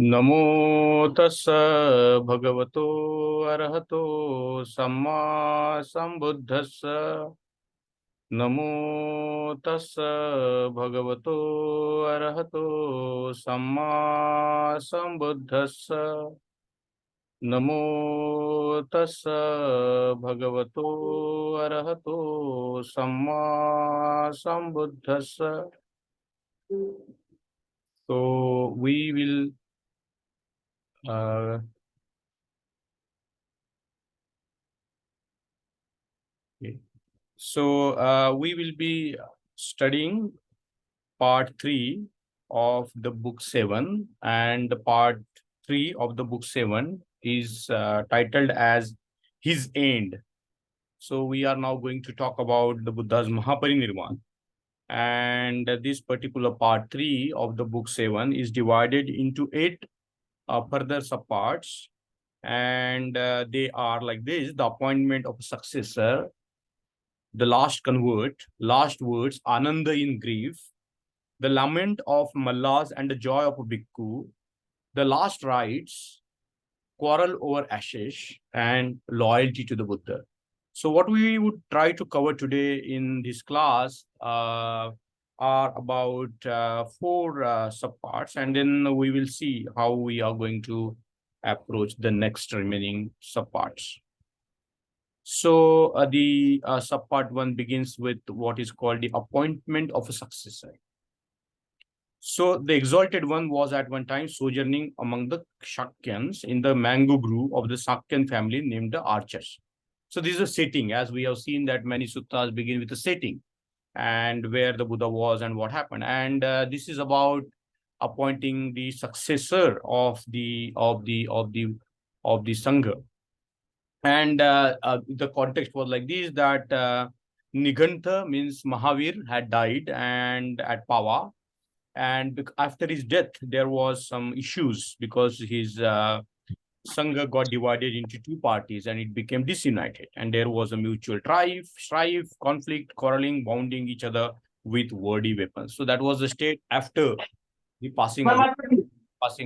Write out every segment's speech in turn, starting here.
नमो तस्स भगवतो अरहतो सम्मा संबुद्धस्स। नमो तस्स भगवतो अरहतो सम्मा संबुद्धस्स। नमो तस्स भगवतो अरहतो सम्मा संबुद्धस्स. So we will okay. We will be studying part 3 of the book 7, and the part 3 of the book 7 is titled as His End. So we are now going to talk about the Buddha's Mahaparinirvana. And this particular part 3 of the book 7 is divided into 8 further subparts. And they are like this: the appointment of a successor, the last convert, last words, Ananda in grief, the lament of Mallas and the joy of a bhikkhu, the last rites, quarrel over ashes, and loyalty to the Buddha. So what we would try to cover today in this class are about 4 subparts, and then we will see how we are going to approach the next remaining subparts. So the subpart 1 begins with what is called the appointment of a successor. So the exalted one was at one time sojourning among the Shakyans in the mango grove of the Sakyan family named the Archers. So this is a setting, as we have seen that many suttas begin with a setting and where the Buddha was and what happened. And this is about appointing the successor of the Sangha. And the context was like this, that Nigantha means Mahavir had died and at Pava, and after his death there was some issues because his Sangha got divided into 2 parties and it became disunited, and there was a mutual strife, conflict, quarreling, wounding each other with wordy weapons. So that was the state after the passing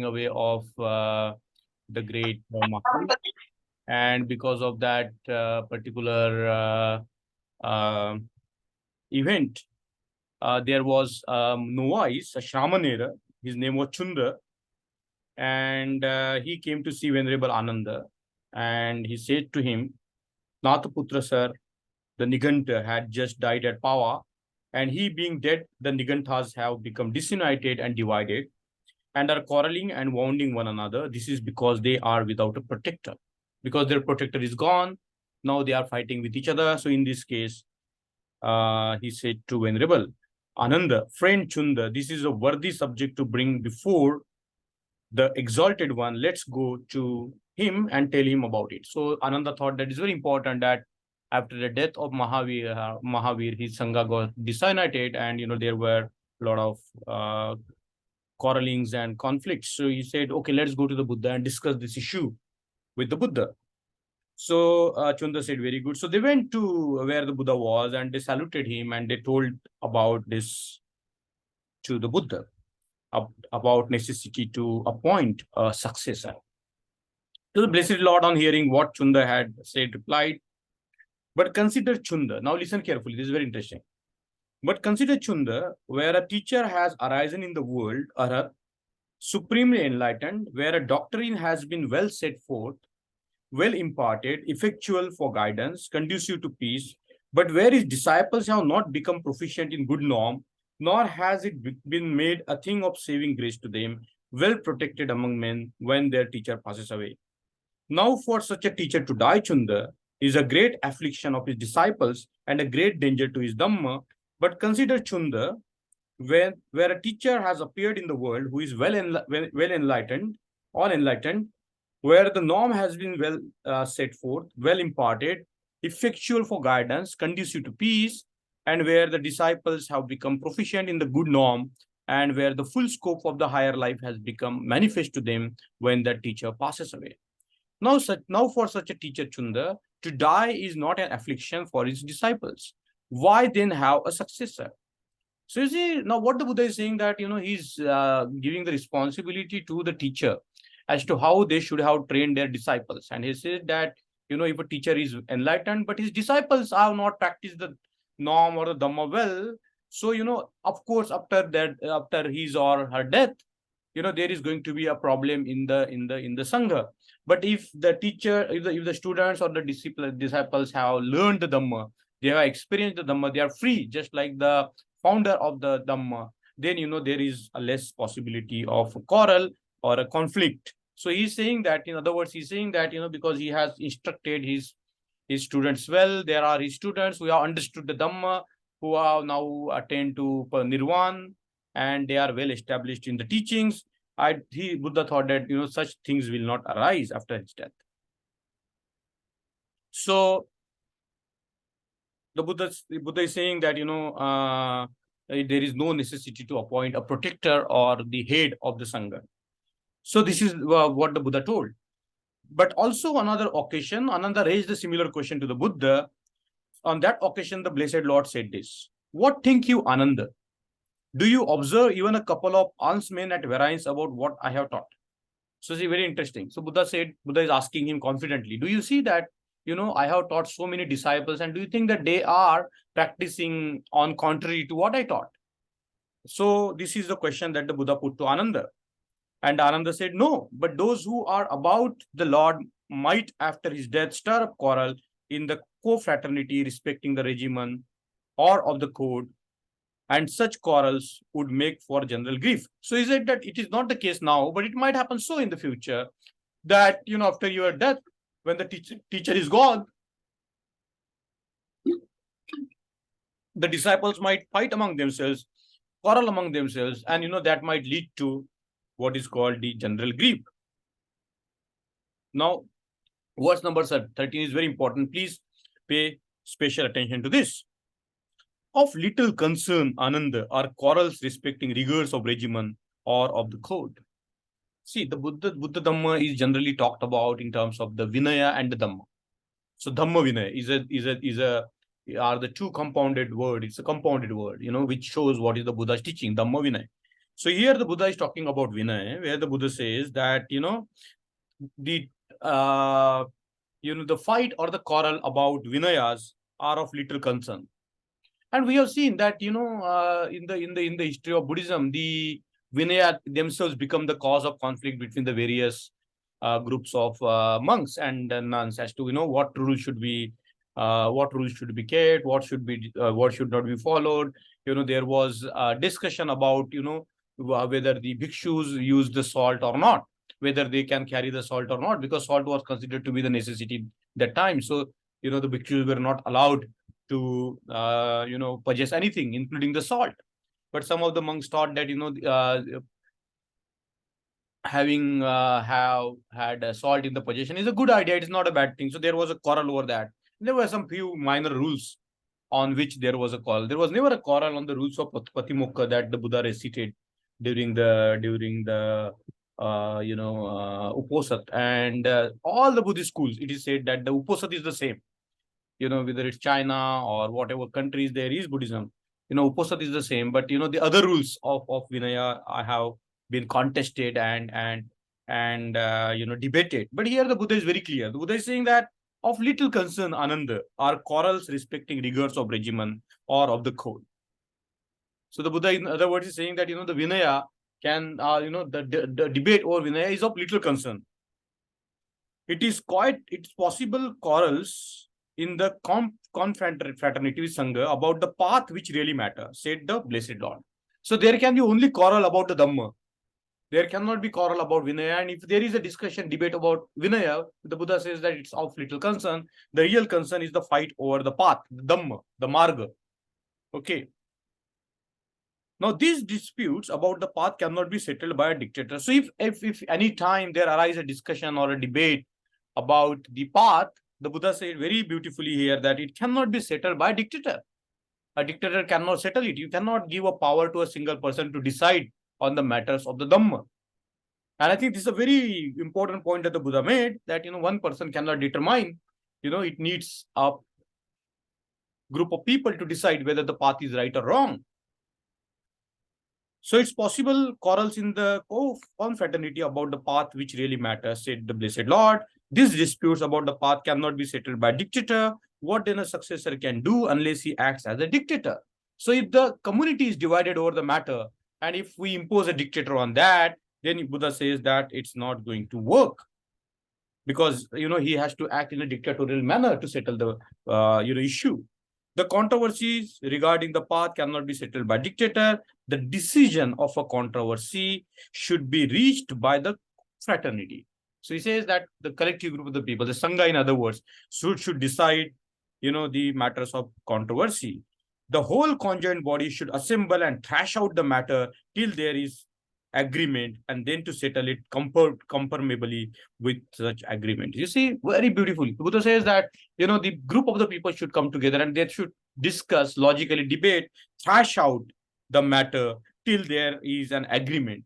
away of the great Mahavir. And because of that particular event, there was novice, a shamanera. His name was Chunda, and he came to see Venerable Ananda, and he said to him, Nathaputra sir, the Niganta had just died at Pava, and he being dead, the Niganthas have become disunited and divided, and are quarreling and wounding one another. This is because they are without a protector. Because their protector is gone, now they are fighting with each other. So in this case, he said to Venerable Ananda, friend Chunda, this is a worthy subject to bring before the exalted one. Let's go to him and tell him about it. So Ananda thought that it's very important that after the death of Mahavir, his Sangha got disunited, and there were a lot of quarrelings and conflicts. So he said, okay, let's go to the Buddha and discuss this issue with the Buddha. So Chunda said, very good. So they went to where the Buddha was and they saluted him and they told about this to the Buddha, about necessity to appoint a successor. To the Blessed Lord, on hearing what Chunda had said, replied, but consider Chunda. Now listen carefully, this is very interesting. But consider Chunda, where a teacher has arisen in the world, Arhat, supremely enlightened, where a doctrine has been well set forth, well imparted, effectual for guidance, conducive to peace, but where his disciples have not become proficient in good norm, nor has it been made a thing of saving grace to them, well protected among men when their teacher passes away. Now for such a teacher to die, Chunda, is a great affliction of his disciples and a great danger to his Dhamma. But consider Chunda, where a teacher has appeared in the world who is well enlightened, or enlightened, where the norm has been well set forth, well imparted, effectual for guidance, conducive to peace, and where the disciples have become proficient in the good norm, and where the full scope of the higher life has become manifest to them when the teacher passes away. Now for such a teacher, Chunda, to die is not an affliction for his disciples. Why then have a successor? So you see, now what the Buddha is saying that, he's giving the responsibility to the teacher as to how they should have trained their disciples. And he said that, if a teacher is enlightened, but his disciples have not practiced the norm or the Dhamma well, so, of course, after his or her death, there is going to be a problem in the Sangha. But if the teacher, if the students or the disciples have learned the Dhamma, they have experienced the Dhamma, they are free, just like the founder of the Dhamma, then there is a less possibility of a quarrel or a conflict. So he's saying that, in other words, he's saying that, because he has instructed his students well, there are his students who have understood the Dhamma, who have now attained to Nirvana, and they are well established in the teachings. Buddha thought that, such things will not arise after his death. So the Buddha is saying that, there is no necessity to appoint a protector or the head of the Sangha. So this is what the Buddha told. But also another occasion, Ananda raised a similar question to the Buddha. On that occasion, the Blessed Lord said this: "What think you, Ananda? Do you observe even a couple of almsmen at variance about what I have taught?" So see, very interesting. So Buddha is asking him confidently, do you see that, I have taught so many disciples, and do you think that they are practicing on contrary to what I taught? So this is the question that the Buddha put to Ananda. And Ananda said, no, but those who are about the Lord might, after his death, stir up quarrel in the co-fraternity respecting the regimen or of the code, and such quarrels would make for general grief. So he said that it is not the case now, but it might happen so in the future, that, after your death, when the teacher is gone, the disciples might fight among themselves, quarrel among themselves, and, that might lead to what is called the general grief. Now, verse number 13 is very important. Please pay special attention to this. Of little concern, Ananda, are quarrels respecting rigors of regimen or of the code. See, the Buddha Dhamma is generally talked about in terms of the Vinaya and the Dhamma. So Dhamma Vinaya are the two compounded word. It's a compounded word, which shows what is the Buddha's teaching, Dhamma Vinaya. So here the Buddha is talking about Vinaya, where the Buddha says that, the fight or the quarrel about Vinayas are of little concern. And we have seen that, in the history of Buddhism, the Vinaya themselves become the cause of conflict between the various groups of monks and nuns as to, what rules should be kept, what should not be followed. There was a discussion about, whether the bhikshus use the salt or not, whether they can carry the salt or not, because salt was considered to be the necessity that time. So, the bhikshus were not allowed to purchase anything, including the salt. But some of the monks thought that, having have had salt in the possession is a good idea. It is not a bad thing. So there was a quarrel over that. There were some few minor rules on which there was a quarrel. There was never a quarrel on the rules of Patimokkha that the Buddha recited during the Uposat. And all the Buddhist schools, it is said that the Uposat is the same. Whether it's China or whatever countries there is Buddhism, Uposat is the same. But, the other rules of Vinaya have been contested and debated. But here the Buddha is very clear. The Buddha is saying that of little concern, Ananda, are quarrels respecting rigors of regimen or of the code. So the Buddha, in other words, is saying that, the Vinaya can, the debate over Vinaya is of little concern. It's possible quarrels in the confraternity Sangha about the path which really matters, said the Blessed Lord. So there can be only quarrel about the Dhamma. There cannot be quarrel about Vinaya. And if there is a debate about Vinaya, the Buddha says that it's of little concern. The real concern is the fight over the path, the Dhamma, the Marga. Okay. Now, these disputes about the path cannot be settled by a dictator. So if any time there arises a discussion or a debate about the path, the Buddha said very beautifully here that it cannot be settled by a dictator. A dictator cannot settle it. You cannot give a power to a single person to decide on the matters of the Dhamma. And I think this is a very important point that the Buddha made, that, one person cannot determine, it needs a group of people to decide whether the path is right or wrong. So it's possible quarrels in the confraternity about the path which really matters, said the Blessed Lord. These disputes about the path cannot be settled by dictator. What then a successor can do unless he acts as a dictator? So if the community is divided over the matter, and if we impose a dictator on that, then Buddha says that it's not going to work, because he has to act in a dictatorial manner to settle the issue. The controversies regarding the path cannot be settled by dictator. The decision of a controversy should be reached by the fraternity. So he says that the collective group of the people, the Sangha in other words, should decide the matters of controversy. The whole conjoined body should assemble and thrash out the matter till there is agreement, and then to settle it conformably with such agreement. You see, very beautiful. Buddha says that the group of the people should come together and they should discuss, logically debate, thrash out the matter till there is an agreement.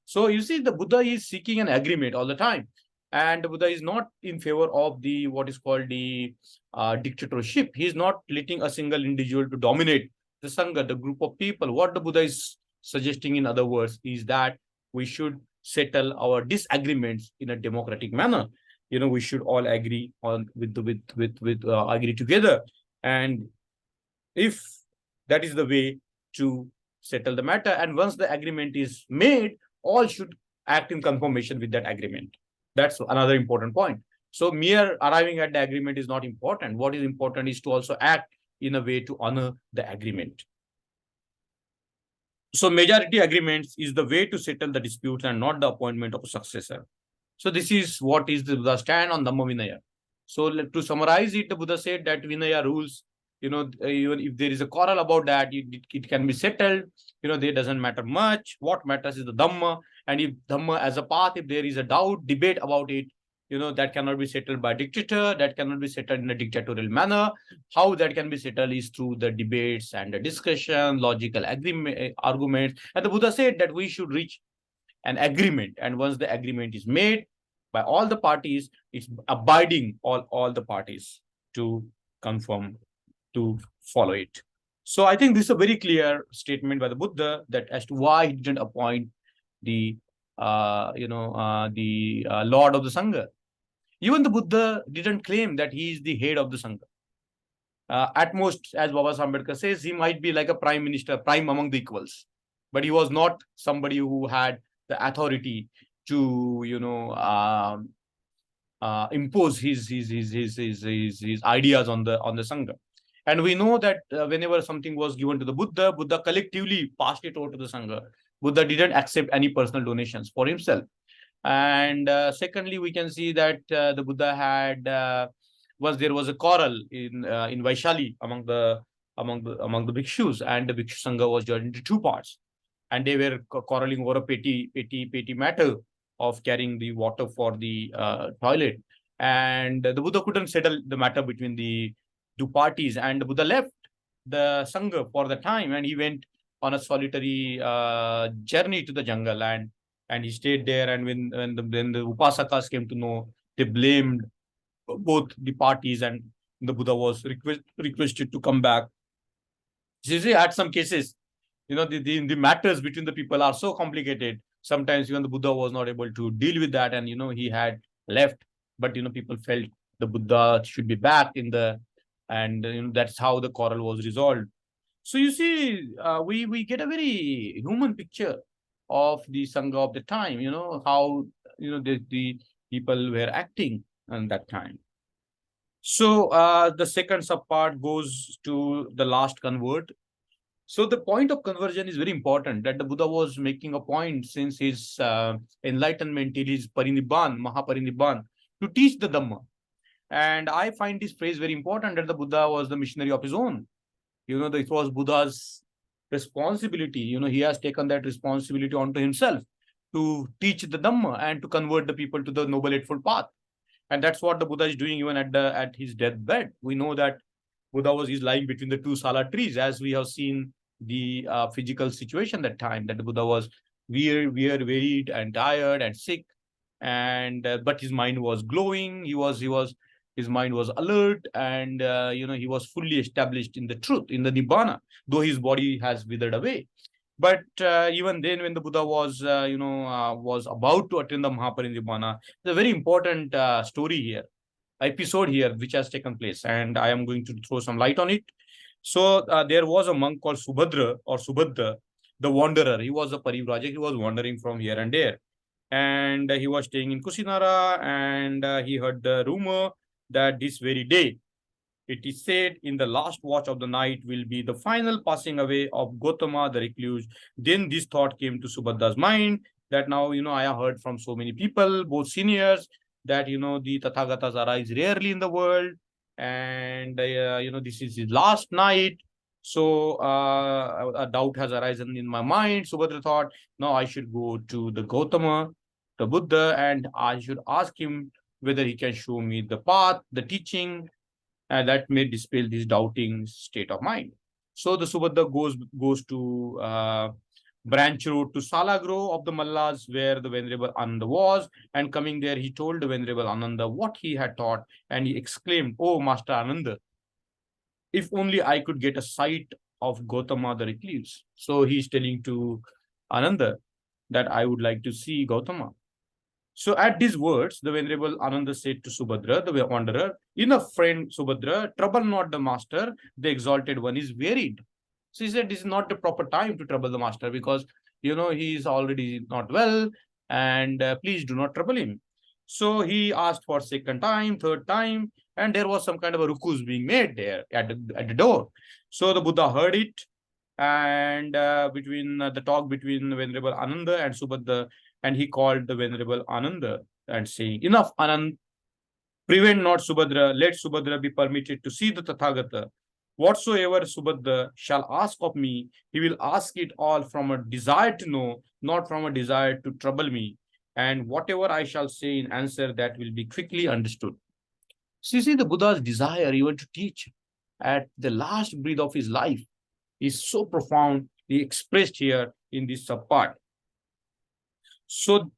So you see, the Buddha is seeking an agreement all the time, and Buddha is not in favor of the what is called the dictatorship. He is not letting a single individual to dominate the Sangha, the group of people. What the Buddha is suggesting, in other words, is that we should settle our disagreements in a democratic manner. We should all agree on agree together, and if that is the way to settle the matter, and once the agreement is made, all should act in conformation with that agreement. That's another important point. So mere arriving at the agreement is not important. What is important is to also act in a way to honor the agreement. So majority agreements is the way to settle the disputes and not the appointment of a successor. So this is what is the Buddha stand on Dhamma Vinaya. So to summarize it, the Buddha said that Vinaya rules, even if there is a quarrel about that, it can be settled. There doesn't matter much. What matters is the Dhamma. And if Dhamma as a path, if there is a doubt, debate about it, that cannot be settled by dictator, that cannot be settled in a dictatorial manner. How that can be settled is through the debates and the discussion, logical arguments. And the Buddha said that we should reach an agreement. And once the agreement is made by all the parties, it's abiding all the parties to confirm, to follow it. So I think this is a very clear statement by the Buddha that as to why he didn't appoint the Lord of the Sangha. Even the Buddha didn't claim that he is the head of the Sangha. At most, as Baba Ambedkar says, he might be like a prime minister, prime among the equals. But he was not somebody who had the authority to, impose his ideas on the Sangha. And we know that whenever something was given to the Buddha, Buddha collectively passed it over to the Sangha. Buddha didn't accept any personal donations for himself. And secondly, we can see that the Buddha had there was a quarrel in Vaishali among the bhikshus, and the bhikshu Sangha was divided into two parts, and they were quarreling over a petty matter of carrying the water for the toilet. And the Buddha couldn't settle the matter between the two parties, and the Buddha left the Sangha for the time, and he went on a solitary journey to the jungle, and he stayed there. And when the Upasakas came to know, they blamed both the parties, and the Buddha was requested to come back. You see, at some cases, the matters between the people are so complicated. Sometimes even the Buddha was not able to deal with that, and he had left. But people felt the Buddha should be back and that's how the quarrel was resolved. So you see, we get a very human picture of the Sangha of the time. How the people were acting at that time. So the second subpart goes to the last convert. So the point of conversion is very important, that the Buddha was making a point since his enlightenment till his Mahaparinirvana, to teach the Dhamma. And I find this phrase very important, that the Buddha was the missionary of his own. It was Buddha's responsibility. He has taken that responsibility onto himself to teach the Dhamma and to convert the people to the Noble Eightfold Path. And that's what the Buddha is doing even at his deathbed. We know that Buddha is lying between the two sala trees, as we have seen the physical situation that time, that the Buddha was wearied and tired and sick, and but his mind was glowing. His mind was alert, and he was fully established in the truth, in the Nibbana, though his body has withered away. But even then, when the Buddha was, was about to attain the Mahaparinirvana, it's a very important story here, episode here, which has taken place, and I am going to throw some light on it. So there was a monk called Subhadra or Subhadra, the wanderer. He was a parivrajak. He was wandering from here and there, and he was staying in Kusinara, and he heard the rumor that this very day, it is said, in the last watch of the night will be the final passing away of Gautama the recluse. Then this thought came to Subhadra's mind that now, I have heard from so many people, both seniors, that, the Tathagatas arise rarely in the world. And, this is his last night. So a doubt has arisen in my mind. Subhadra thought, now I should go to the Gautama, the Buddha, and I should ask him whether he can show me the path, the teaching, that may dispel this doubting state of mind. So the Subhadra goes to branch road to Salagro of the Mallas, where the Venerable Ananda was, and coming there, he told the Venerable Ananda what he had taught, and he exclaimed, "Oh, Master Ananda, if only I could get a sight of Gautama the recluse." So he is telling to Ananda that I would like to see Gautama. So at these words, the Venerable Ananda said to Subhadra, the wanderer, "Enough, friend Subhadra, trouble not the master, the exalted one is wearied." So he said, this is not the proper time to trouble the master, because, he is already not well, and please do not trouble him. So he asked for second time, third time, and there was some kind of a rukus being made there at the door. So the Buddha heard it, and between the talk between Venerable Ananda and Subhadra, and he called the Venerable Ananda and saying, "Enough, Anand, prevent not Subhadra, let Subhadra be permitted to see the Tathagata. Whatsoever Subhadra shall ask of me, he will ask it all from a desire to know, not from a desire to trouble me. And whatever I shall say in answer, that will be quickly understood." So you see, the Buddha's desire even to teach at the last breath of his life is so profound, he expressed here in this subpart. So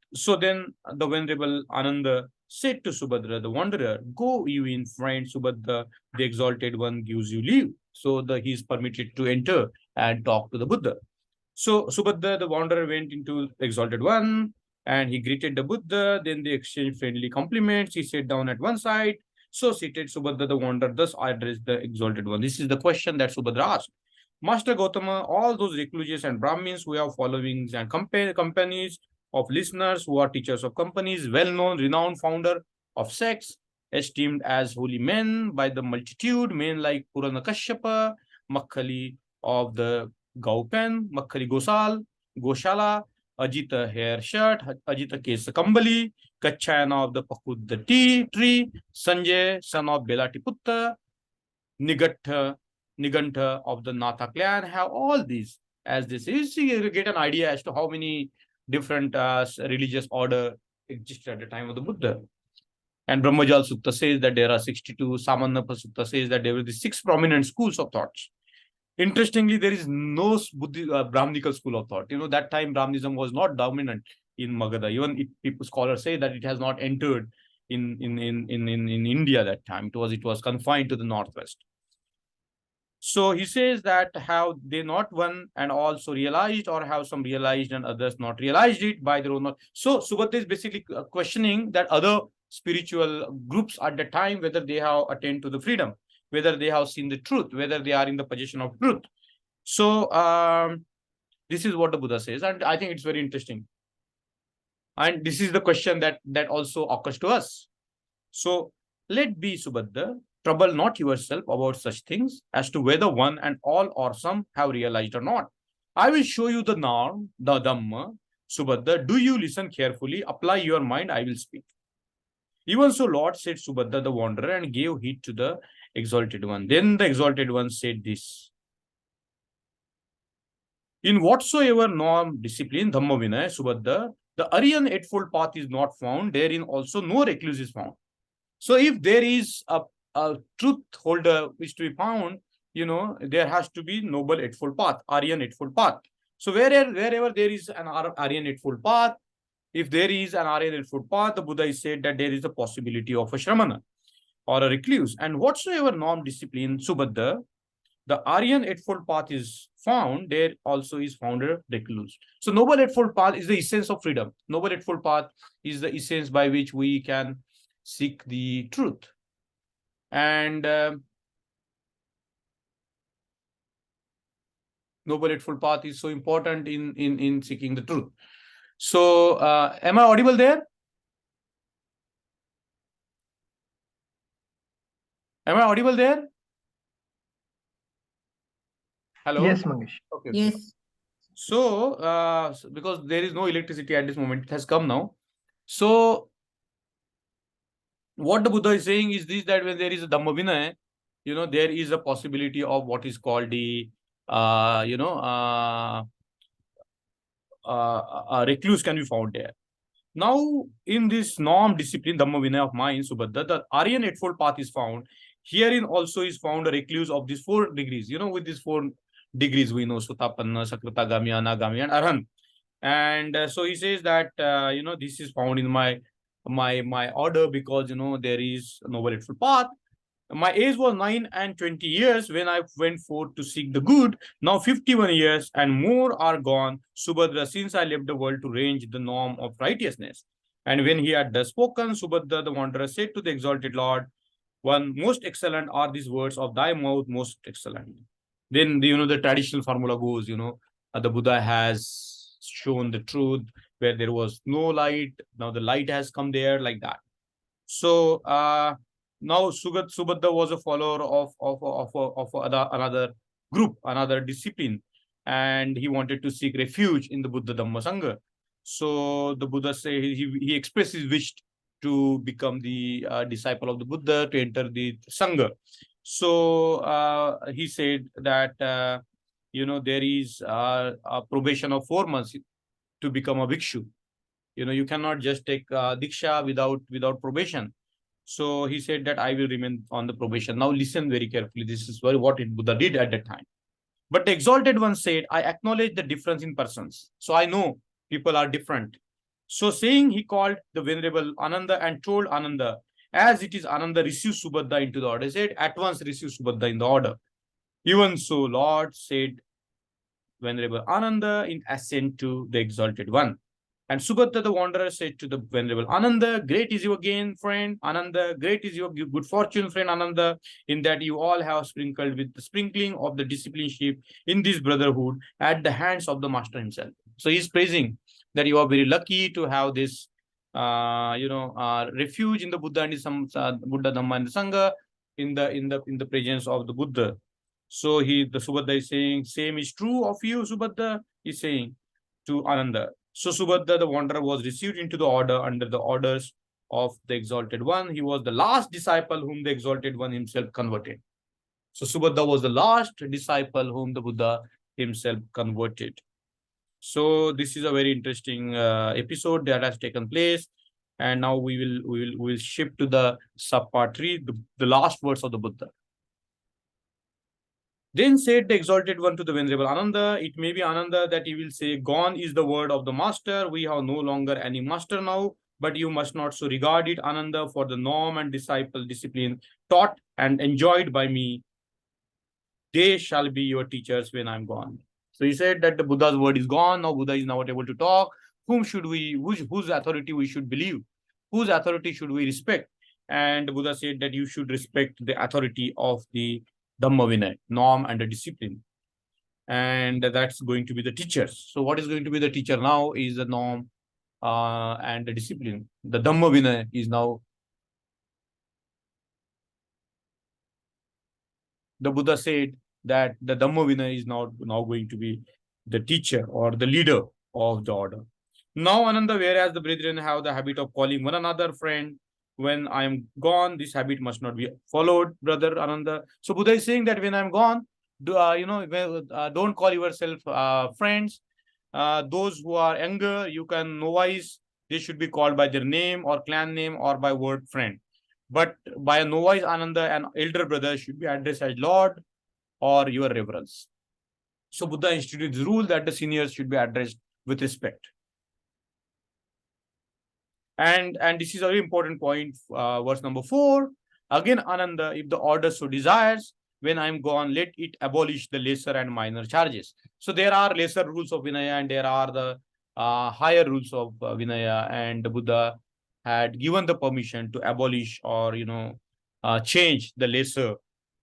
then the Venerable Ananda said to Subhadra, the wanderer, "Go you in, friend Subhadra, the exalted one gives you leave." So he is permitted to enter and talk to the Buddha. So Subhadra, the wanderer, went into the exalted one, and he greeted the Buddha. Then they exchanged friendly compliments. He sat down at one side. So seated, Subhadra, the wanderer, thus addressed the exalted one. This is the question that Subhadra asked. "Master Gautama, all those recluses and Brahmins who have followings and companies of listeners who are teachers of companies, well-known, renowned founder of sects, esteemed as holy men by the multitude, men like Purana Kashyapa, Makkali of the Gaupen, Makkali Goshala, Ajita hair shirt, Ajita Kesa Kambali, Kachayana of the Pakud the tree, Sanjay, son of Belatiputta, Nigantha of the Natha clan, have all these as this is. You get an idea as to how many different religious order existed at the time of the Buddha. And Brahmajal Sutta says that there are 62. Samannappa Sutta says that there were the 6 prominent schools of thoughts. Interestingly, there is no Brahminical school of thought. That time Brahmanism was not dominant in Magadha. Even if scholars say that it has not entered in India that time. It was confined to the northwest. So he says that have they not one and also realized, or have some realized and others not realized it by their own? So Subhadra is basically questioning that other spiritual groups at the time, whether they have attained to the freedom, whether they have seen the truth, whether they are in the possession of truth. So this is what the Buddha says, and I think it's very interesting. And this is the question that also occurs to us. So let be, Subhadra, trouble not yourself about such things as to whether one and all or some have realized or not. I will show you the norm, the Dhamma. Subhadra, do you listen carefully? Apply your mind, I will speak. Even so, Lord, said Subhadra the wanderer, and gave heed to the exalted one. Then the exalted one said this: "In whatsoever norm, discipline, Dhamma Vinaya, Subhadra, the Aryan Eightfold Path is not found. Therein also no recluse is found." So if there is a truth holder is to be found, there has to be noble eightfold path, Aryan eightfold path. So wherever there is an Aryan eightfold path, if there is an Aryan eightfold path, the Buddha is said that there is a possibility of a Shramana or a recluse. And whatsoever norm, discipline, Subhadra, the Aryan Eightfold Path is found, there also is found a recluse. So Noble Eightfold Path is the essence of freedom. Noble Eightfold Path is the essence by which we can seek the truth. And Noble Eightfold Path is so important in seeking the truth. So am I audible there? Am I audible there? Hello? Yes, Mangesh. Okay. Yes. So, because there is no electricity at this moment, it has come now. So, what the Buddha is saying is this, that when there is a Dhamma Vinaya, there is a possibility of what is called the, a recluse can be found there. Now, in this norm discipline, Dhamma Vinaya of mind, Subhadra, the Aryan Eightfold Path is found. Herein also is found a recluse of these 4 degrees. With these 4 degrees, we know Sotapanna, Sakritagami, Anagami, and Arhan. And so he says that, this is found in my order because, there is a Noble Eightfold Path. My age was 9 and 20 years when I went forth to seek the good. Now 51 years and more are gone, Subhadra, since I left the world to range the norm of righteousness. And when he had thus spoken, Subhadra the wanderer said to the exalted Lord, one most excellent are these words of thy mouth, most excellent. Then the traditional formula goes, the Buddha has shown the truth where there was no light. Now the light has come there, like that. So now Subhadra was a follower of another group, another discipline, and he wanted to seek refuge in the Buddha Dhamma Sangha. So the Buddha say he expressed his wish to become the disciple of the Buddha, to enter the Sangha. So he said that there is a probation of 4 months to become a bhikshu. You cannot just take diksha without probation. So he said that I will remain on the probation. Now listen very carefully. This is what Buddha did at that time. But the exalted one said, I acknowledge the difference in persons. So I know people are different. So saying, he called the venerable Ananda and told Ananda, as it is Ananda, receive Subhadra into the order. He said, at once receive Subhadra in the order. Even so, Lord, said Venerable Ananda in assent to the exalted one. And Subhadra the wanderer said to the Venerable Ananda, great is your gain, friend Ananda, great is your good fortune, friend Ananda, in that you all have sprinkled with the sprinkling of the discipleship in this brotherhood at the hands of the Master himself. So he's praising that you are very lucky to have this, refuge in the Buddha and Buddha Dhamma and the Sangha in the presence of the Buddha. So the Subhadra is saying, same is true of you, Subhadra is saying to Ananda. So Subhadra the wanderer was received into the order under the orders of the exalted one. He was the last disciple whom the exalted one himself converted. So Subhadra was the last disciple whom the Buddha himself converted. So this is a very interesting episode that has taken place. And now we will shift to the sub-part 3, the last words of the Buddha. Then said the exalted one to the venerable Ananda, it may be Ananda that he will say, gone is the word of the master. We have no longer any master now, but you must not so regard it, Ananda, for the norm and discipline taught and enjoyed by me. They shall be your teachers when I'm gone. So he said that the Buddha's word is gone. Now Buddha is not able to talk. Whose authority we should believe? Whose authority should we respect? And Buddha said that you should respect the authority of the Dhamma Vinaya, norm and the discipline. And that's going to be the teachers. So what is going to be the teacher now is the norm and the discipline. The Dhamma Vinaya is now. The Buddha said that the Dhamma Vinaya is now going to be the teacher or the leader of the order. Now, Ananda, whereas the brethren have the habit of calling one another friend, when I am gone, this habit must not be followed, brother Ananda. So Buddha is saying that when I'm gone, don't call yourself friends. Those who are younger, you can novice. They should be called by their name or clan name or by word friend. But by a novice Ananda, an elder brother should be addressed as Lord or your reverence. So Buddha instituted the rule that the seniors should be addressed with respect. And this is a very important point, verse number 4. Again, Ananda, if the order so desires, when I'm gone, let it abolish the lesser and minor charges. So there are lesser rules of Vinaya and there are the higher rules of Vinaya, and the Buddha had given the permission to abolish or change the lesser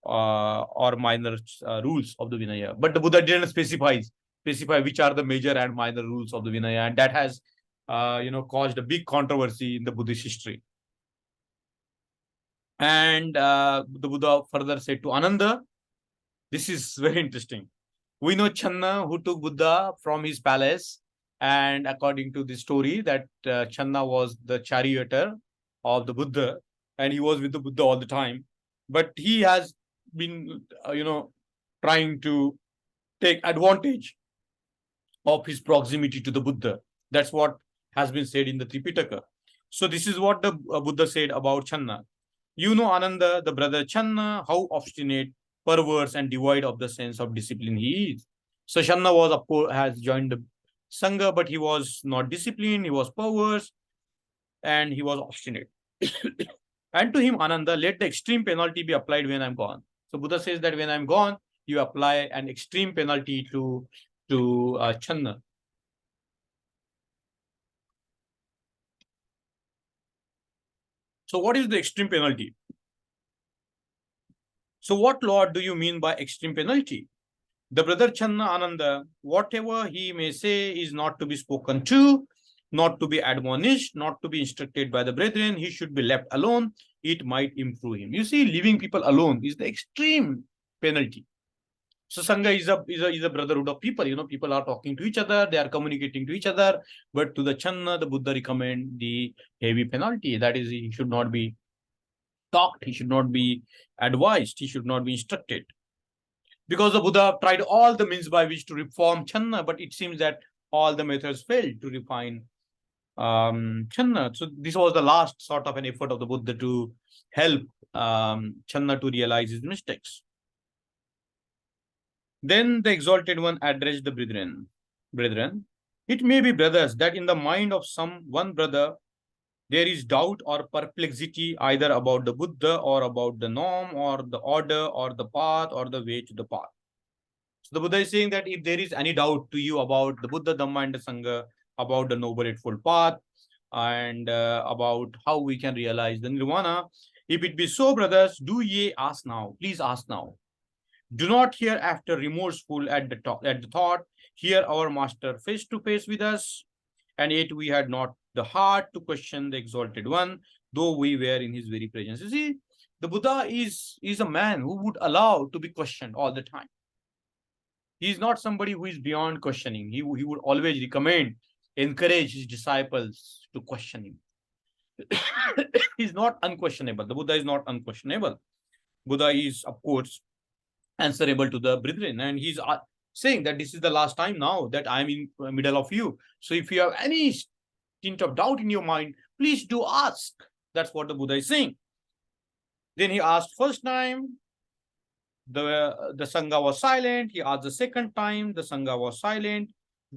or minor rules of the Vinaya. But the Buddha didn't specify which are the major and minor rules of the Vinaya, and that has caused a big controversy in the Buddhist history. And the Buddha further said to Ananda, this is very interesting. We know Channa, who took Buddha from his palace, and according to the story, that Channa was the charioteer of the Buddha, and he was with the Buddha all the time. But he has been, trying to take advantage of his proximity to the Buddha. That's what has been said in the Tripitaka. So this is what the Buddha said about Channa. You know Ananda, the brother Channa, how obstinate, perverse, and devoid of the sense of discipline he is. So Channa was, of course, has joined the Sangha, but he was not disciplined, he was perverse, and he was obstinate. And to him, Ananda, let the extreme penalty be applied when I'm gone. So Buddha says that when I'm gone, you apply an extreme penalty to Channa. So what is the extreme penalty? So what, Lord, do you mean by extreme penalty? The brother Channa Ananda, whatever he may say is not to be spoken to, not to be admonished, not to be instructed by the brethren. He should be left alone. It might improve him. You see, leaving people alone is the extreme penalty. So Sangha is a brotherhood of people. People are talking to each other, they are communicating to each other. But to the Channa, the Buddha recommend the heavy penalty. That is, he should not be talked, he should not be advised, he should not be instructed. Because the Buddha tried all the means by which to reform Channa, but it seems that all the methods failed to refine Channa. So this was the last sort of an effort of the Buddha to help Channa to realize his mistakes. Then the Exalted One addressed the brethren. Brethren, it may be, brothers, that in the mind of some one brother there is doubt or perplexity either about the Buddha or about the norm or the order or the path or the way to the path. So the Buddha is saying that if there is any doubt to you about the Buddha, Dhamma, and the Sangha, about the Noble Eightfold Path, and about how we can realize the Nirvana, if it be so, brothers, do ye ask now. Please ask now. Do not hereafter remorseful at the thought, hear our master face to face with us, and yet we had not the heart to question the Exalted One, though we were in his very presence. You see, the Buddha is a man who would allow to be questioned all the time. He is not somebody who is beyond questioning. He would always recommend, encourage his disciples to question him. He's not unquestionable. The Buddha is not unquestionable. Buddha is, of course, answerable to the brethren, and he's saying that this is the last time now that I'm in the middle of you. So if you have any hint of doubt in your mind, please do ask. That's what the Buddha is saying. Then he asked first time, the Sangha was silent. He asked the second time, the Sangha was silent.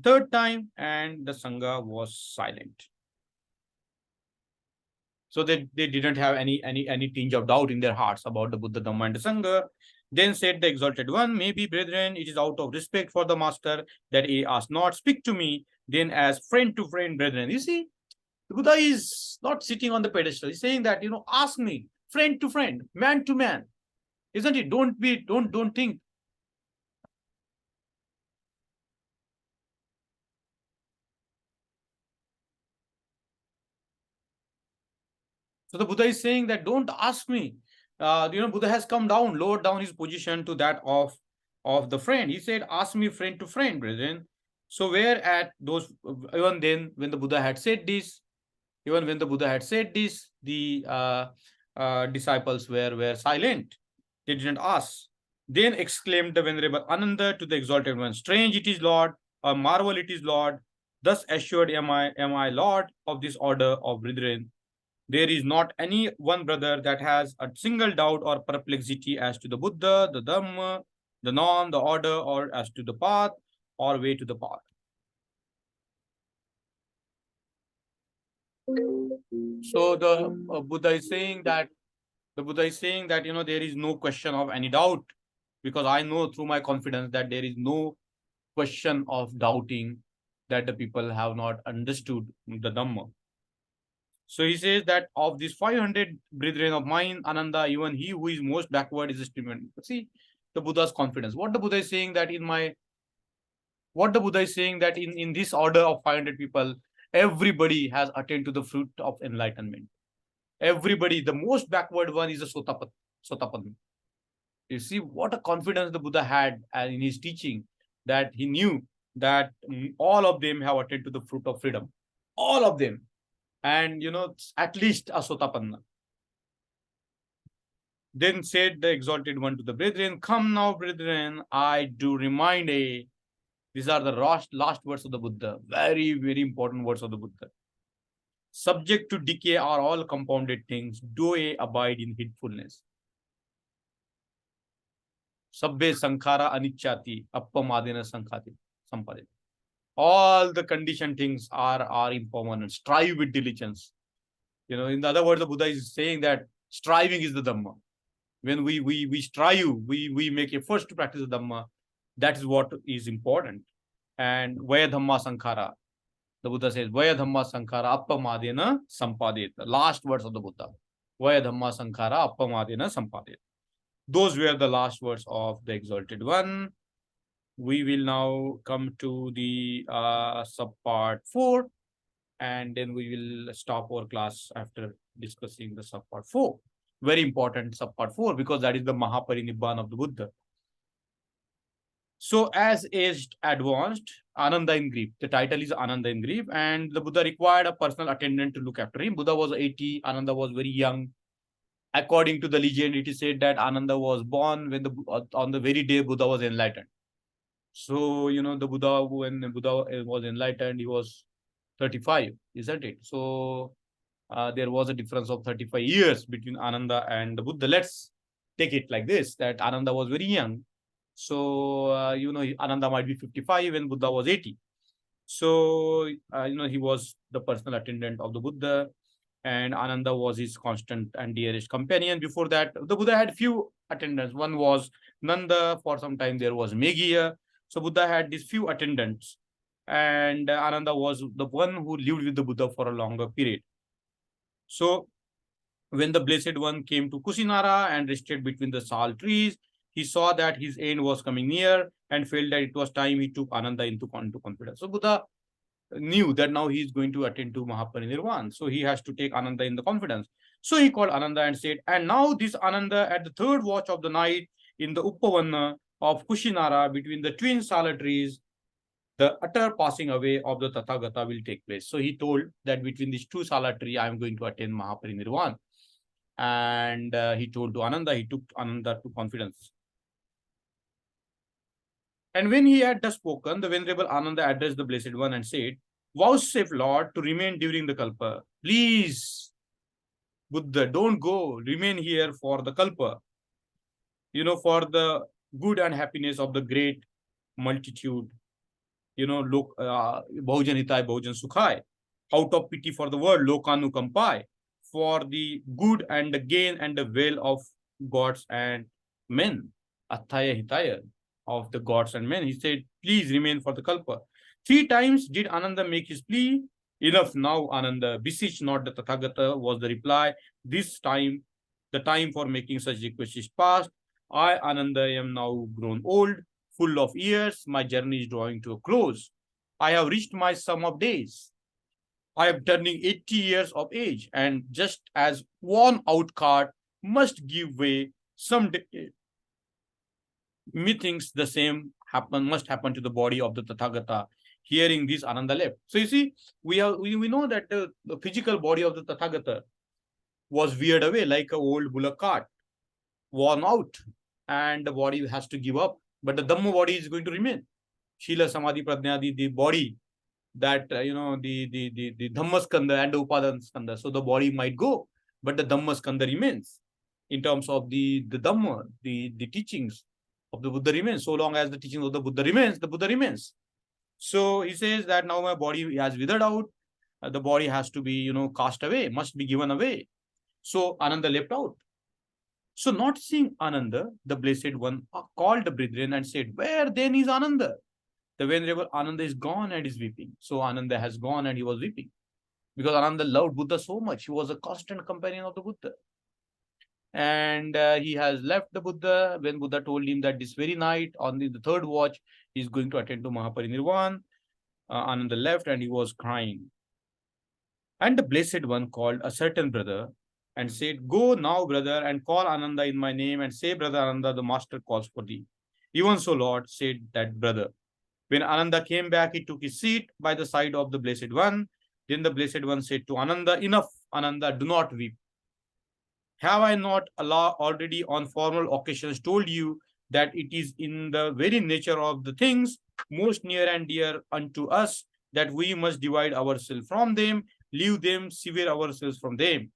Third time, and the Sangha was silent. So they didn't have any tinge of doubt in their hearts about the Buddha, Dhamma, and the Sangha. Then said the Exalted One, maybe, brethren, it is out of respect for the master that he asked not, speak to me, then as friend to friend, brethren. You see, the Buddha is not sitting on the pedestal. He's saying that, ask me, friend to friend, man to man. Isn't it? Don't think. So the Buddha is saying that don't ask me. Buddha has come down, lowered down his position to that of the friend. He said, ask me friend to friend, brethren. So where at those, even then, when the Buddha had said this, the disciples were silent. They didn't ask. Then exclaimed the Venerable Ananda to the Exalted One, strange it is, Lord, or marvel it is, Lord. Thus assured am I Lord of this order of brethren. There is not any one brother that has a single doubt or perplexity as to the Buddha, the Dhamma, the norm, the order, or as to the path or way to the path. So the Buddha is saying that there is no question of any doubt because I know through my confidence that there is no question of doubting that the people have not understood the Dhamma. So he says that of these 500 brethren of mine, Ananda, even he who is most backward is estimated. See the Buddha's confidence. What the Buddha is saying that in this order of 500 people, everybody has attained to the fruit of enlightenment. Everybody, the most backward one is a Sotapadmi. You see what a confidence the Buddha had in his teaching, that he knew that all of them have attained to the fruit of freedom. All of them. And at least a Sotapanna. Then said the exalted one to the brethren, come now, brethren, I do remind ye. These are the last words of the Buddha. Very, very important words of the Buddha. Subject to decay are all compounded things. Do ye abide in heedfulness. Sabbe sankhara anichati, appamadena sankhati, sampadena. All the conditioned things are impermanent. Strive with diligence. In other words, the Buddha is saying that striving is the Dhamma. When we strive, we make efforts to practice the Dhamma. That is what is important. And Vaya Dhamma Sankhara. The Buddha says, Vaya Dhamma Sankhara appamadena sampadeta. Last words of the Buddha. Vaya Dhamma Sankhara appamadena sampadeta. Those were the last words of the Exalted One. We will now come to the subpart 4, and then we will stop our class after discussing the subpart 4. Very important subpart 4, because that is the Mahaparinirvana of the Buddha. So as aged advanced, Ananda in grief. The title is Ananda in grief, and the Buddha required a personal attendant to look after him. Buddha was 80, Ananda was very young. According to the legend, it is said that Ananda was born on the very day Buddha was enlightened. So, the Buddha, when the Buddha was enlightened, he was 35, isn't it? So, there was a difference of 35 years between Ananda and the Buddha. Let's take it like this, that Ananda was very young. So, Ananda might be 55 when Buddha was 80. So, he was the personal attendant of the Buddha, and Ananda was his constant and dearest companion. Before that, the Buddha had few attendants. One was Nanda. For some time, there was Meghiya. So Buddha had these few attendants, and Ananda was the one who lived with the Buddha for a longer period. So when the Blessed One came to Kusinara and rested between the sal trees, he saw that his end was coming near and felt that it was time. He took Ananda into confidence. So Buddha knew that now he is going to attend to Mahaparinirvana. So he has to take Ananda in the confidence. So he called Ananda and said, and now this Ananda at the third watch of the night in the Uppavanna of Kushinara between the twin sala trees, the utter passing away of the Tathagata will take place. So he told that between these two sala trees, I am going to attend Mahaparinirvana. And he told to Ananda, he took Ananda to confidence. And when he had thus spoken, the Venerable Ananda addressed the Blessed One and said, vouchsafe, Lord, to remain during the Kalpa. Please, Buddha, don't go. Remain here for the Kalpa. For the good and happiness of the great multitude. Bhajan Hitai, Bhajan Sukhai. Out of pity for the world, Lokanu Kampai. For the good and the gain and the well of gods and men. Athaya Hitaya. Of the gods and men. He said, please remain for the Kalpa. 3 times did Ananda make his plea. Enough now, Ananda. Beseech not the Tathagata, was the reply. This time, the time for making such requests is past. I, Ananda, am now grown old, full of years. My journey is drawing to a close. I have reached my sum of days. I am turning 80 years of age, and just as worn out cart must give way someday, methinks the same must happen to the body of the Tathagata. Hearing this, Ananda left. So you see, we know that the physical body of the Tathagata was veered away like an old bullock cart, worn out, and the body has to give up. But the Dhamma body is going to remain. Shila, Samadhi, Prajnadi, the body that, the Dhamma Skanda and the Upadana Skanda. So the body might go, but the Dhamma Skanda remains in terms of the Dhamma, the teachings of the Buddha remains. So long as the teachings of the Buddha remains. So he says that now my body has withered out. The body has to be, cast away, must be given away. So Ananda left out. So not seeing Ananda, the Blessed One called the brethren and said, where then is Ananda? The Venerable Ananda is gone and is weeping. So Ananda has gone and he was weeping. Because Ananda loved Buddha so much. He was a constant companion of the Buddha. And he has left the Buddha when Buddha told him that this very night on the third watch, he is going to attend to Mahaparinirvana. Ananda left and he was crying. And the Blessed One called a certain brother and said, go now, brother, and call Ananda in my name and say, brother Ananda, the master calls for thee. Even so, Lord, said that brother. When Ananda came back, he took his seat by the side of the Blessed One. Then the Blessed One said to Ananda, enough, Ananda, do not weep. Have I not Allah already on formal occasions told you that it is in the very nature of the things most near and dear unto us that we must divide ourselves from them, leave them, sever ourselves from them?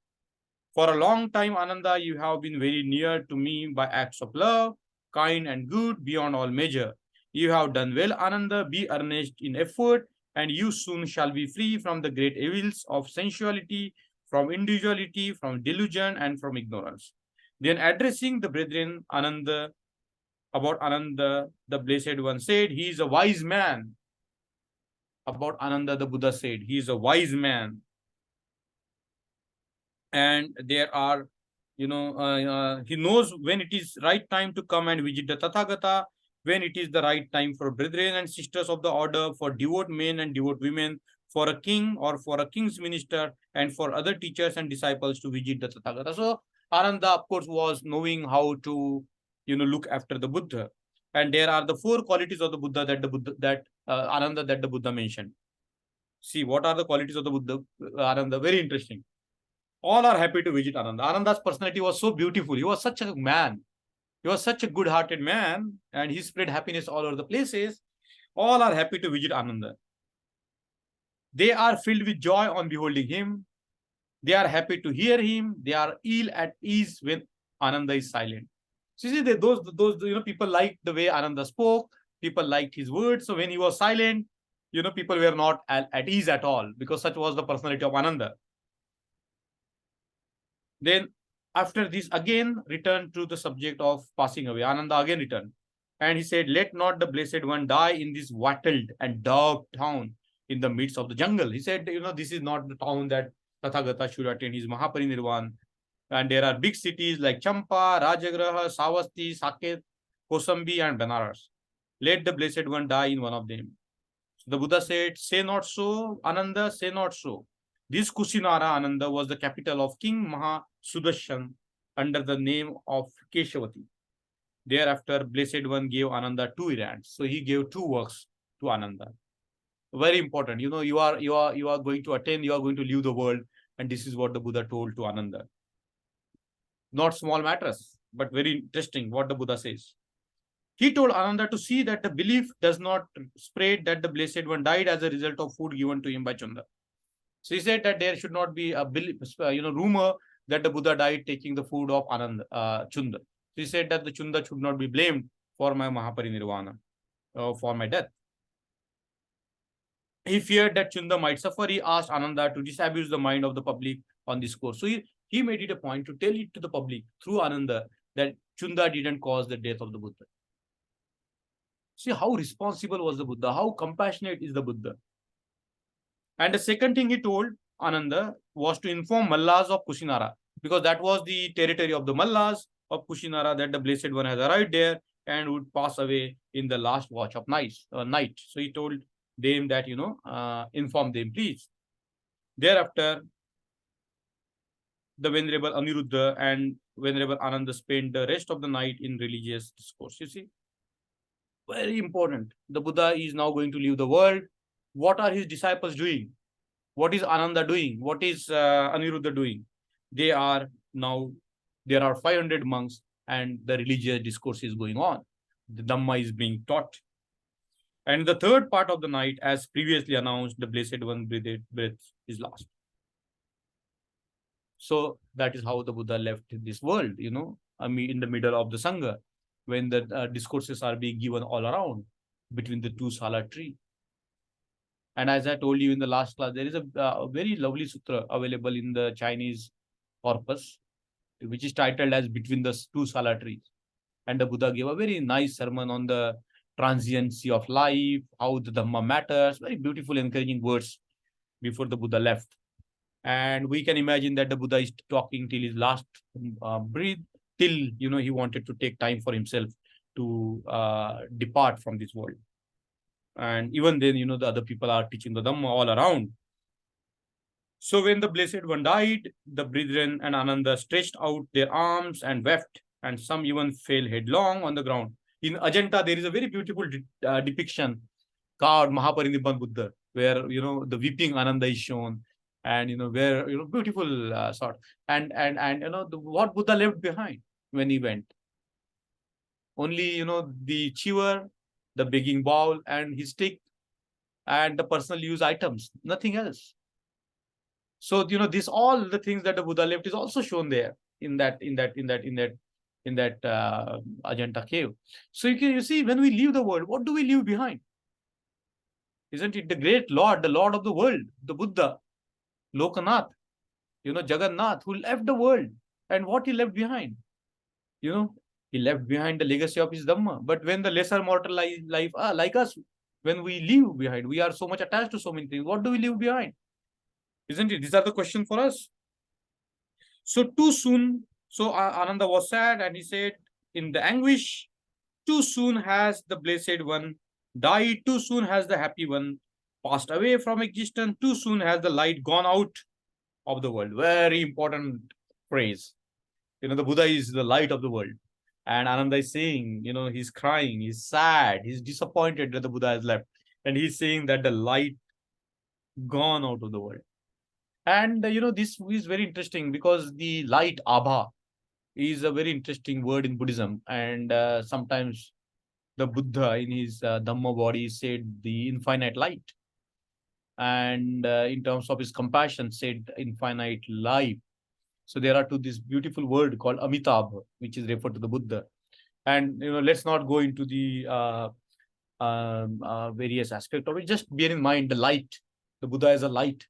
For a long time, Ananda, you have been very near to me by acts of love, kind and good beyond all measure. You have done well, Ananda, be earnest in effort, and you soon shall be free from the great evils of sensuality, from individuality, from delusion, and from ignorance. Then addressing the brethren, about Ananda, the Blessed One said, he is a wise man. About Ananda, the Buddha said, he is a wise man. And there are, he knows when it is right time to come and visit the Tathagata, when it is the right time for brethren and sisters of the order, for devout men and devout women, for a king or for a king's minister, and for other teachers and disciples to visit the Tathagata. So Ananda, of course, was knowing how to, look after the Buddha. And there are the four qualities of the Buddha that Ananda that the Buddha mentioned. See, what are the qualities of the Buddha, Ananda? Very interesting. All are happy to visit Ananda. Ananda's personality was so beautiful. He was such a man. He was such a good-hearted man, and he spread happiness all over the places. All are happy to visit Ananda. They are filled with joy on beholding him. They are happy to hear him. They are ill at ease when Ananda is silent. So you see, those people liked the way Ananda spoke. People liked his words. So when he was silent, people were not at ease at all, because such was the personality of Ananda. Then after this again returned to the subject of passing away. Ananda again returned. And he said, let not the Blessed One die in this wattled and dark town in the midst of the jungle. He said, this is not the town that Tathagata should attain his Mahaparinirvana. And there are big cities like Champa, Rajagraha, Savasti, Saket, Kosambi, and Banaras. Let the Blessed One die in one of them. So the Buddha said, say not so, Ananda, say not so. This Kusinara, Ananda, was the capital of King Mahasudashan under the name of Keshavati. Thereafter, Blessed One gave Ananda two errands. So he gave two works to Ananda. Very important. You are going to attain, you are going to leave the world. And this is what the Buddha told to Ananda. Not small matters, but very interesting what the Buddha says. He told Ananda to see that the belief does not spread that the Blessed One died as a result of food given to him by Chunda. So he said that there should not be a rumor that the Buddha died taking the food of Chunda. So he said that the Chunda should not be blamed for my Mahaparinirvana, for my death. He feared that Chunda might suffer. He asked Ananda to disabuse the mind of the public on this course. So he made it a point to tell it to the public through Ananda that Chunda didn't cause the death of the Buddha. See how responsible was the Buddha, how compassionate is the Buddha. And the second thing he told Ananda was to inform Mallas of Kushinara, because that was the territory of the Mallas of Kushinara, that the Blessed One has arrived there and would pass away in the last watch of night. So he told them that, inform them, please. Thereafter, the Venerable Aniruddha and Venerable Ananda spent the rest of the night in religious discourse. You see, very important. The Buddha is now going to leave the world. What are his disciples doing? What is Ananda doing? What is Aniruddha doing? There are 500 monks and the religious discourse is going on. The Dhamma is being taught. And the third part of the night, as previously announced, the Blessed One breath is last. So that is how the Buddha left this world, in the middle of the Sangha, when the discourses are being given all around between the two Sala tree. And as I told you in the last class, there is a very lovely sutra available in the Chinese corpus. which is titled as Between the Two Sala Trees. And the Buddha gave a very nice sermon on the transiency of life, how the Dhamma matters, very beautiful, encouraging words before the Buddha left. And we can imagine that the Buddha is talking till his last breath, till, he wanted to take time for himself to depart from this world. And even then, the other people are teaching the Dhamma all around. So when the Blessed One died, the brethren and Ananda stretched out their arms and wept, and some even fell headlong on the ground. In Ajanta, there is a very beautiful depiction called Mahaparinirvana Buddha, where, the weeping Ananda is shown, and, where, beautiful sort. And what Buddha left behind when he went? Only, the chewer, the begging bowl, and his stick, and the personal use items, nothing else. So, this all the things that the Buddha left is also shown there in that Ajanta cave. So you see, when we leave the world, what do we leave behind? Isn't it the great Lord, the Lord of the world, the Buddha, Lokanath, Jagannath, who left the world, and what he left behind? He left behind the legacy of his Dhamma. But when the lesser mortal life, like us, when we leave behind, we are so much attached to so many things. What do we leave behind? Isn't it? These are the questions for us. So too soon, so Ananda was sad, and he said, in the anguish, too soon has the Blessed One died, too soon has the Happy One passed away from existence, too soon has the light gone out of the world. Very important phrase. The Buddha is the light of the world. And Ananda is saying, he's crying, he's sad, he's disappointed that the Buddha has left. And he's saying that the light gone out of the world. And, this is very interesting because the light, Abha, is a very interesting word in Buddhism. And sometimes the Buddha in his Dhamma body said the infinite light. And in terms of his compassion, said infinite life. So there are this beautiful word called Amitabha, which is referred to the Buddha. And, let's not go into the various aspects of it. Just bear in mind the light. The Buddha is a light.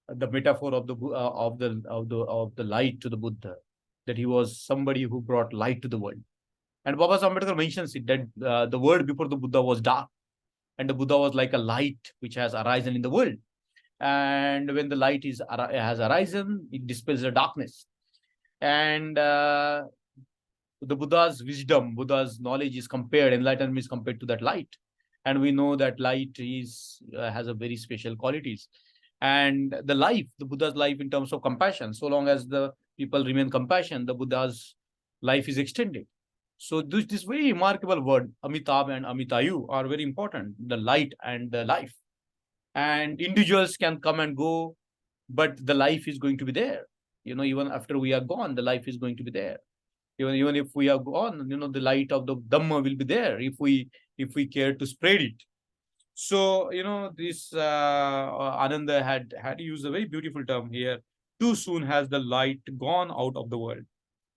The metaphor of the light to the Buddha, that he was somebody who brought light to the world. And Baba Ambedkar mentions it, that the world before the Buddha was dark, and the Buddha was like a light which has arisen in the world. And when the light has arisen, it dispels the darkness. And the Buddha's wisdom, Buddha's knowledge is compared, enlightenment is compared to that light. And we know that light has a very special qualities. And the Buddha's life in terms of compassion, so long as the people remain compassion, the Buddha's life is extended. So this very remarkable word, Amitabh and Amitayu, are very important, the light and the life. And individuals can come and go, but the life is going to be there. Even after we are gone, the life is going to be there. Even if we are gone, the light of the Dhamma will be there if we care to spread it. So, this Ananda had used a very beautiful term here. Too soon has the light gone out of the world.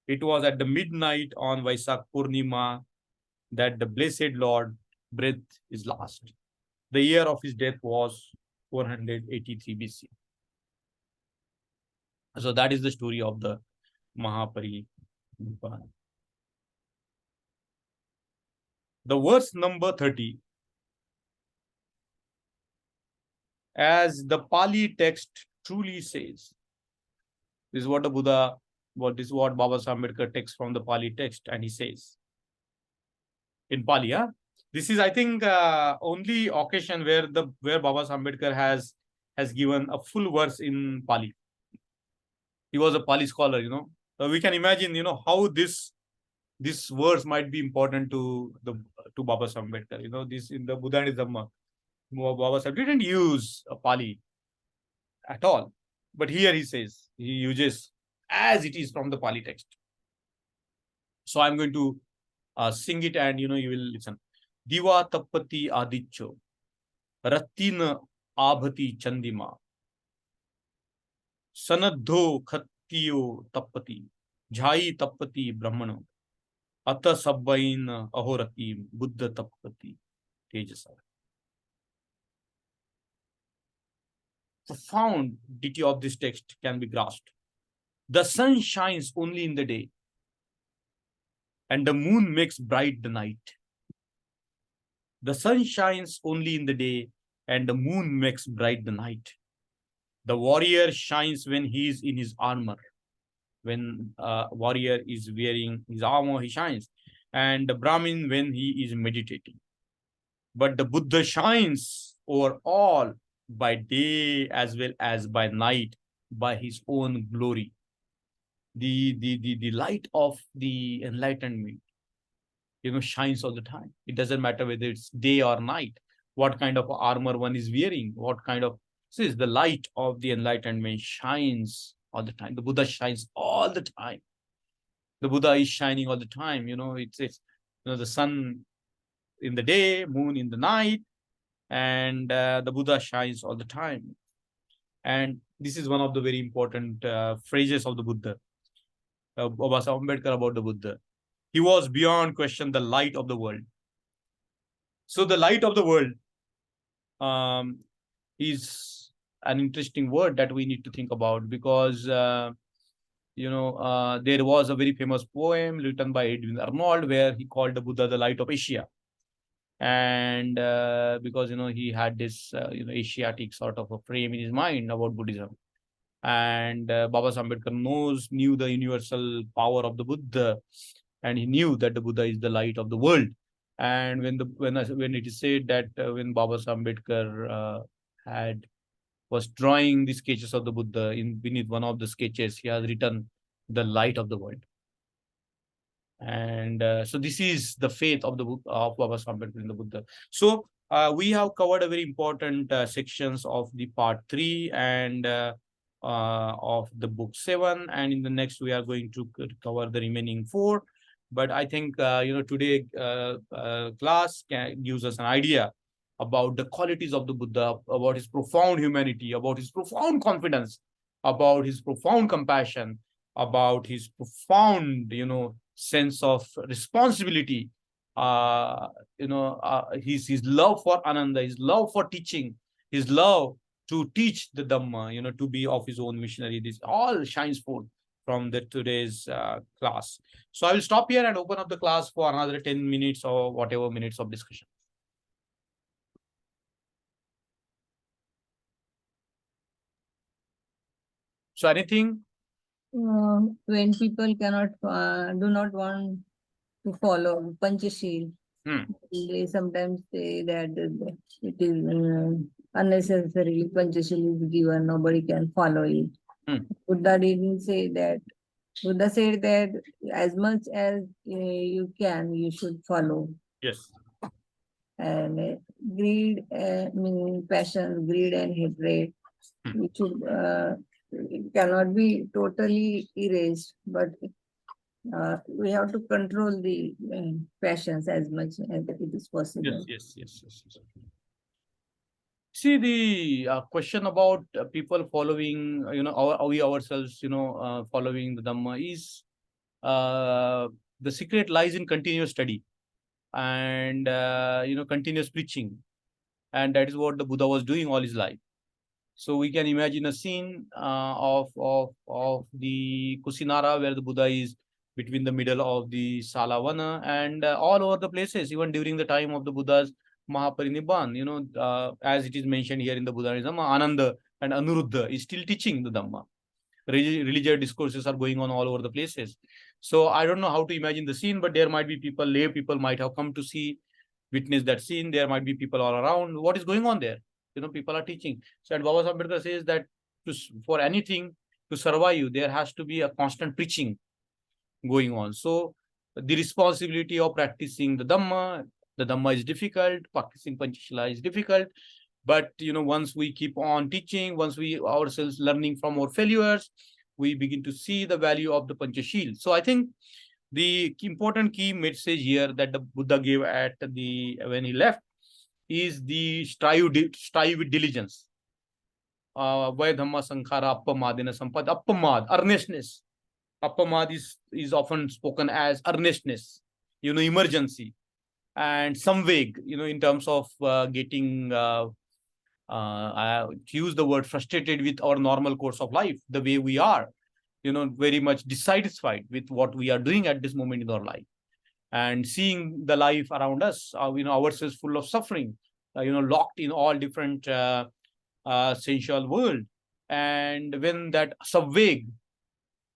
It was at the midnight on Vaisak Purnima that the Blessed Lord breath is last. The year of his death was 483 BC. So that is the story of the Mahaparinirvana. The verse number 30. As the Pali text truly says, this is what the Buddha, what Baba Ambedkar takes from the Pali text, and he says in Pali, this is, I think, only occasion where Baba Ambedkar has given a full verse in Pali. He was a Pali scholar, we can imagine, how this verse might be important to Baba Ambedkar. This in the Buddha and Dhamma, Baba Sahib didn't use a Pali at all, but here he says, he uses as it is from the Pali text. So I'm going to sing it, and you will listen. Diva tapati adityo, ratina abhati chandima, sanadho khattiyo tapati, jhai tapati brahmano, ata sabbain ahoratim, buddha tapati tejasa. Profound detail of this text can be grasped. The sun shines only in the day, and the moon makes bright the night. The sun shines only in the day, and the moon makes bright the night. The warrior shines when he is in his armor. When a warrior is wearing his armor, he shines. And the Brahmin when he is meditating. But the Buddha shines over all by day as well as by night by his own glory. The light of the enlightenment, shines all the time. It doesn't matter whether it's day or night, what kind of armor one is wearing, what kind of, says the light of the enlightenment shines all the time. The Buddha shines all the time. The Buddha is shining all the time. It's the sun in the day, moon in the night, and the Buddha shines all the time. And this is one of the very important phrases of the Buddha, Baba Ambedkar, about the Buddha. He was beyond question the light of the world. So the light of the world is an interesting word that we need to think about, because there was a very famous poem written by Edwin Arnold where he called the Buddha the light of Asia. And because he had this Asiatic sort of a frame in his mind about Buddhism. And Baba Ambedkar knew the universal power of the Buddha, and he knew that the Buddha is the light of the world. And when it is said that when Baba Ambedkar was drawing the sketches of the Buddha, beneath one of the sketches he has written the light of the world. And so this is the faith of Baba Ambedkar in the Buddha. So we have covered a very important sections of the part 3 and of the book 7, and in the next we are going to cover the remaining 4. But I think today class gives us an idea about the qualities of the Buddha, about his profound humanity, about his profound confidence, about his profound compassion, about his profound sense of responsibility, his love for Ananda, his love for teaching, his love to teach the Dhamma, to be of his own missionary. This all shines forth from today's class. So I will stop here and open up the class for another 10 minutes or whatever minutes of discussion. So anything? When people do not want to follow Panchashil, they sometimes say that it is unnecessarily Panchashil is given, nobody can follow it. Buddha didn't say that. Buddha said that as much as you can, you should follow. Yes. And greed, passion, greed and hatred, it should it cannot be totally erased, but we have to control the passions as much as it is possible. Yes. See, the question about people following, we ourselves, following the Dhamma is the secret lies in continuous study and, continuous preaching. And that is what the Buddha was doing all his life. So we can imagine a scene of the Kusinara, where the Buddha is between the middle of the Salavana, and all over the places, even during the time of the Buddha's Mahaparinirvana, as it is mentioned here in the Buddhism, Ananda and Anuruddha is still teaching the Dhamma. Religious discourses are going on all over the places. So I don't know how to imagine the scene, but there might be people, lay people might have come to witness that scene. There might be people all around. What is going on there? People are teaching. So, and Baba Ambedkar says that for anything to survive, there has to be a constant preaching going on. So, the responsibility of practicing the Dhamma is difficult. Practicing Panchashila is difficult. But, once we keep on teaching, once we ourselves learning from our failures, we begin to see the value of the Panchashila. So, I think the important key message here that the Buddha gave when he left is the strive with diligence. Vai Dhamma Sankhara Appamadina Sampad. Appamad, earnestness. Appamad is often spoken as earnestness, emergency, and samveg, in terms of getting, I use the word frustrated with our normal course of life, the way we are. very much dissatisfied with what we are doing at this moment in our life, and seeing the life around us, ourselves full of suffering, locked in all different sensual world. And when that subvague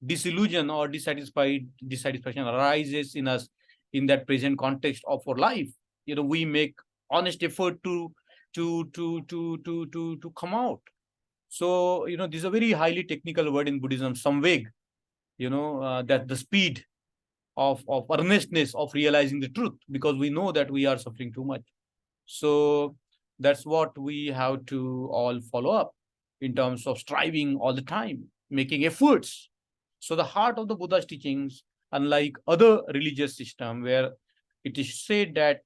disillusion or dissatisfaction arises in us in that present context of our life, we make honest effort to come out. So this is a very highly technical word in Buddhism, samveg, that the speed of earnestness of realizing the truth, because we know that we are suffering too much. So that's what we have to all follow up in terms of striving all the time, making efforts. So the heart of the Buddha's teachings, unlike other religious system where it is said that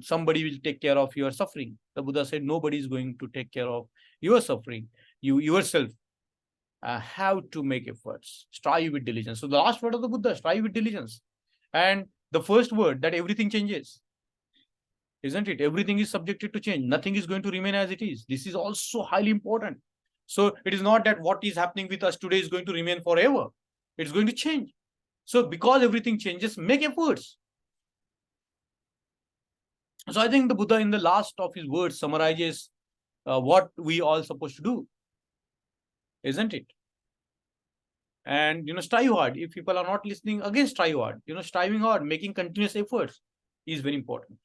somebody will take care of your suffering, the Buddha said nobody is going to take care of your suffering. You yourself have to make efforts, strive with diligence. So the last word of the Buddha, strive with diligence. And the first word, that everything changes, isn't it? Everything is subjected to change. Nothing is going to remain as it is. This is also highly important. So it is not that what is happening with us today is going to remain forever. It's going to change. So because everything changes, make efforts. So I think the Buddha in the last of his words summarizes what we all supposed to do, isn't it? And strive hard. If people are not listening, again strive hard. Striving hard, making continuous efforts is very important.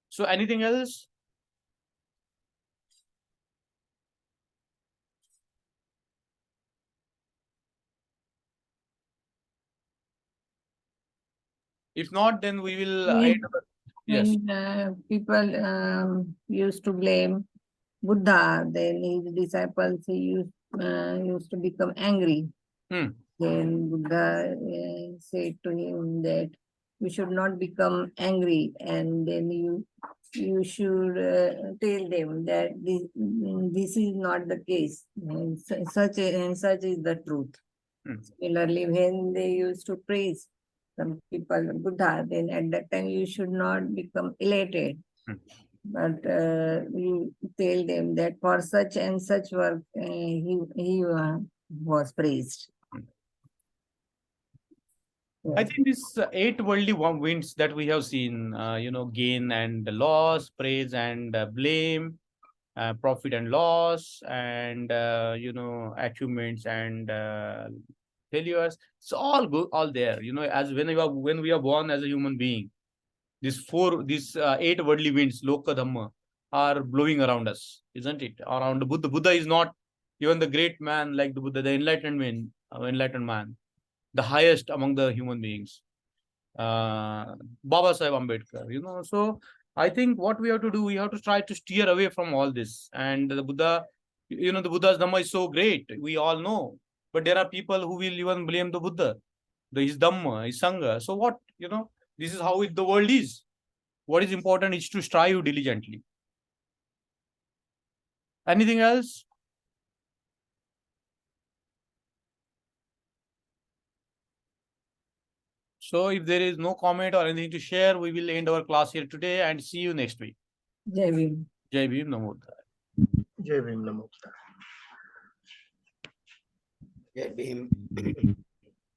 So anything else? If not, then we will. Yes. When people used to blame Buddha, then his disciples used to become angry. Then Buddha said to him that you should not become angry, and then you should tell them that this is not the case, and such is the truth. Similarly, when they used to praise some people Buddha, then at that time you should not become elated. But you tell them that for such and such work he was praised. I think these 8 worldly winds that we have seen, gain and loss, praise and blame, profit and loss, and achievements and failures. It's all good, all there. As when we are born as a human being, these 8 worldly winds, Loka Dhamma, are blowing around us, isn't it? Around the Buddha. Buddha is not even the great man like the Buddha, the enlightened man, the highest among the human beings. Baba Sahib Ambedkar, so I think what we have to do, we have to try to steer away from all this. And the Buddha, the Buddha's Dhamma is so great, we all know. But there are people who will even blame the Buddha, his Dhamma, his Sangha. So what, this is how the world is. What is important is to strive diligently. Anything else? So if there is no comment or anything to share, we will end our class here today and see you next week. Jai Bhim. Jai Bhim, Namo Jai Bhim, Namo. Jai Bhim.